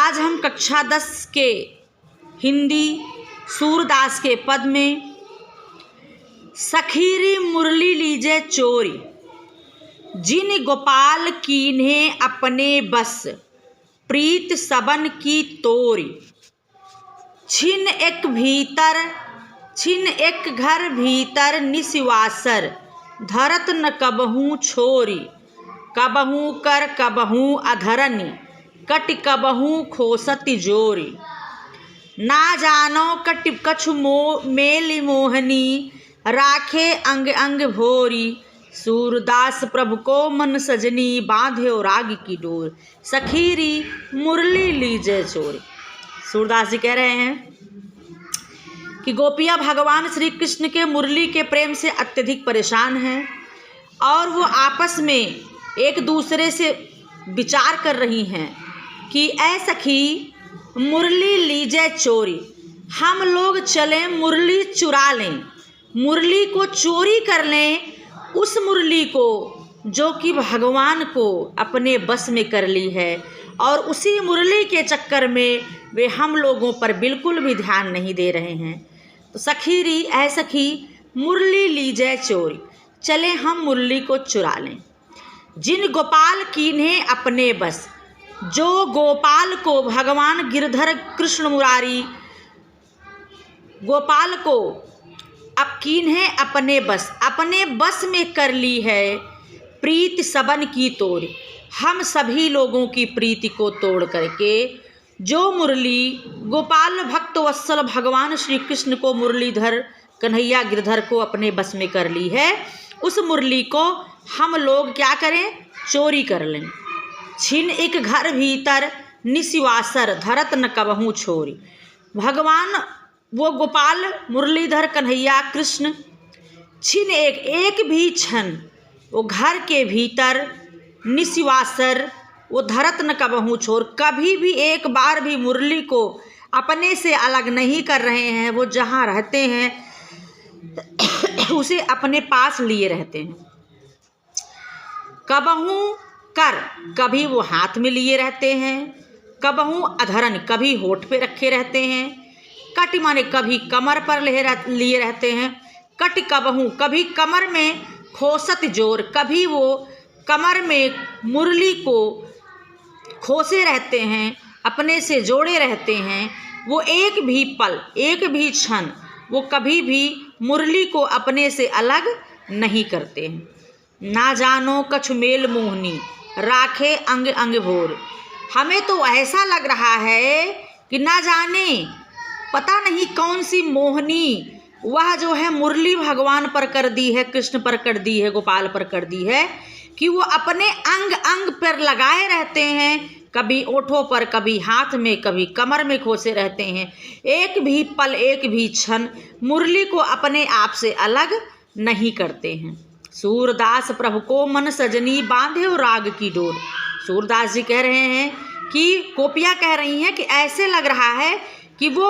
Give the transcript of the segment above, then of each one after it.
आज हम कक्षा 10 के हिंदी सूरदास के पद में सखीरी मुरली लीजे चोरी, जिन गोपाल कीन्हे अपने बस, प्रीत सबन की तोरी। छिन एक घर भीतर निसिवासर, धरत न कबहू छोरी। कबहू कर कबहू अधरनी, कट कबहू खोसत जोरी। ना जानो कछु मेल मोहनी, राखे अंग अंग भोरी। सूरदास प्रभु को मन सजनी, बांध्यो राग की डोर। सखीरी मुरली लीजे चोरी। सूरदास जी कह रहे हैं कि गोपियाँ भगवान श्री कृष्ण के मुरली के प्रेम से अत्यधिक परेशान हैं और वो आपस में एक दूसरे से विचार कर रही हैं कि ऐ सखी मुरली लीजे चोरी, हम लोग चलें मुरली चुरा लें, मुरली को चोरी कर लें। उस मुरली को जो कि भगवान को अपने बस में कर ली है और उसी मुरली के चक्कर में वे हम लोगों पर बिल्कुल भी ध्यान नहीं दे रहे हैं। तो सखीरी ऐ सखी मुरली लीजे चोरी, चले हम मुरली को चुरा लें। जिन गोपाल कीन्हे अपने बस, जो गोपाल को भगवान गिरधर कृष्ण मुरारी गोपाल को अब कीन्हे अपने बस में कर ली है, प्रीत सबन की तोरी। हम सभी लोगों की प्रीति को तोड़ करके जो मुरली गोपाल भक्त वत्सल भगवान श्री कृष्ण को मुरलीधर कन्हैया गिरधर को अपने बस में कर ली है, उस मुरली को हम लोग क्या करें, चोरी कर लें। छिन एक घर भीतर निसिवासर, धरत न कबहू छोरी। भगवान वो गोपाल मुरलीधर कन्हैया कृष्ण छिन एक भी क्षण वो घर के भीतर निसिवासर, वो धरत न कबहू छोर, कभी भी एक बार भी मुरली को अपने से अलग नहीं कर रहे हैं। वो जहाँ रहते हैं उसे अपने पास लिए रहते हैं। कबहू कर, कभी वो हाथ में लिए रहते हैं, कबहू अधरन, कभी होठ पे रखे रहते हैं। कट माने कभी कमर पर लिए रहते हैं। कट कबहू, कभी कमर में खोसत जोर, कभी वो कमर में मुरली को खोसे रहते हैं, अपने से जोड़े रहते हैं। वो एक भी पल, एक भी क्षण वो कभी भी मुरली को अपने से अलग नहीं करते हैं। ना जानो कछु मेल मोहनी, राखे अंग अंग भोर। हमें तो ऐसा लग रहा है कि ना जाने पता नहीं कौन सी मोहनी वह जो है मुरली भगवान पर कर दी है, कृष्ण पर कर दी है, गोपाल पर कर दी है कि वो अपने अंग अंग पर लगाए रहते हैं। कभी ओठों पर, कभी हाथ में, कभी कमर में खोसे रहते हैं। एक भी पल, एक भी क्षण मुरली को अपने आप से अलग नहीं करते हैं। सूरदास प्रभु को मन सजनी, बांधे राग की डोर। सूरदास जी कह रहे हैं कि गोपियाँ कह रही हैं कि ऐसे लग रहा है कि वो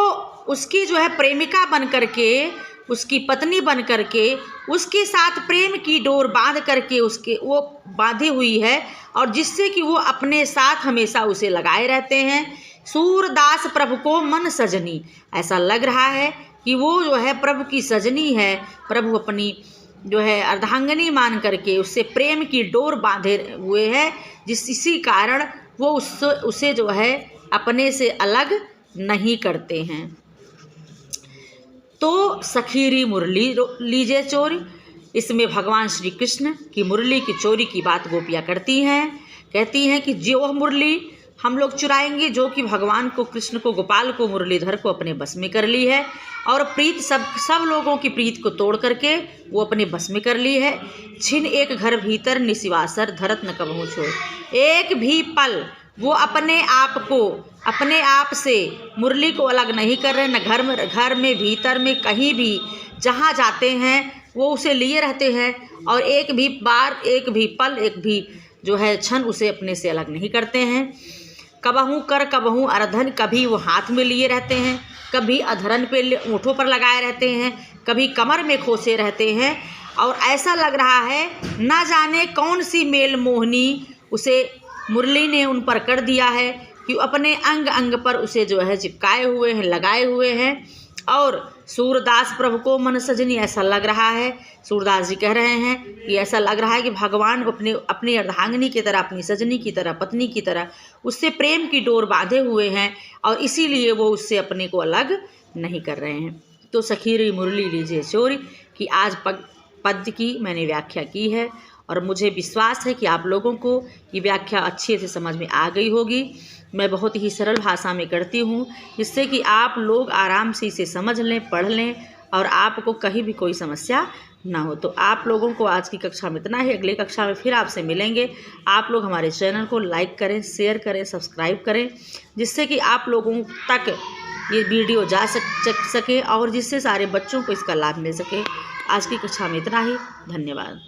उसकी जो है प्रेमिका बन करके, उसकी पत्नी बन करके, उसके साथ प्रेम की डोर बांध करके उसके वो बांधी हुई है और जिससे कि वो अपने साथ हमेशा उसे लगाए रहते हैं। सूरदास प्रभु को मन सजनी, ऐसा लग रहा है कि वो जो है प्रभु की सजनी है, प्रभु अपनी जो है अर्धांगिनी मान करके उससे प्रेम की डोर बांधे हुए है, इसी कारण वो उसे जो है अपने से अलग नहीं करते हैं। तो सखीरी मुरली लीजे चोरी, इसमें भगवान श्री कृष्ण की मुरली की चोरी की बात गोपियाँ करती हैं। कहती हैं कि जो वह मुरली हम लोग चुराएंगे जो कि भगवान को, कृष्ण को, गोपाल को, मुरलीधर को अपने बस में कर ली है और प्रीत सब लोगों की प्रीत को तोड़ करके वो अपने बस में कर ली है। छिन एक घर भीतर निसिवासर, धरत न कबहू छोर। एक भी पल वो अपने आप से मुरली को अलग नहीं कर रहे, न घर में भीतर में कहीं भी जहाँ जाते हैं वो उसे लिए रहते हैं और एक भी बार, एक भी पल, एक भी जो है क्षण उसे अपने से अलग नहीं करते हैं। कबहू कर कबहू अरधन, कभी वो हाथ में लिए रहते हैं, कभी अधरन पे ओंठों पर लगाए रहते हैं, कभी कमर में खोसे रहते हैं और ऐसा लग रहा है ना जाने कौन सी मेल मोहनी उसे मुरली ने उन पर कर दिया है कि अपने अंग अंग पर उसे जो है चिपकाए हुए हैं, लगाए हुए हैं। और सूरदास प्रभु को मन सजनी ऐसा लग रहा है, सूरदास जी कह रहे हैं कि ऐसा लग रहा है कि भगवान अपनी अर्धांगिनी की तरह, अपनी सजनी की तरह, पत्नी की तरह उससे प्रेम की डोर बांधे हुए हैं और इसीलिए वो उससे अपने को अलग नहीं कर रहे हैं। तो सखीरी मुरली लीजिए चोरी कि आज पद्य की मैंने व्याख्या की है और मुझे विश्वास है कि आप लोगों को ये व्याख्या अच्छे से समझ में आ गई होगी। मैं बहुत ही सरल भाषा में करती हूँ जिससे कि आप लोग आराम से इसे समझ लें, पढ़ लें और आपको कहीं भी कोई समस्या ना हो। तो आप लोगों को आज की कक्षा में इतना ही। अगली कक्षा में फिर आपसे मिलेंगे। आप लोग हमारे चैनल को लाइक करें, शेयर करें, सब्सक्राइब करें, जिससे कि आप लोगों तक ये वीडियो जा सके और जिससे सारे बच्चों को इसका लाभ मिल सके। आज की कक्षा में इतना ही। धन्यवाद।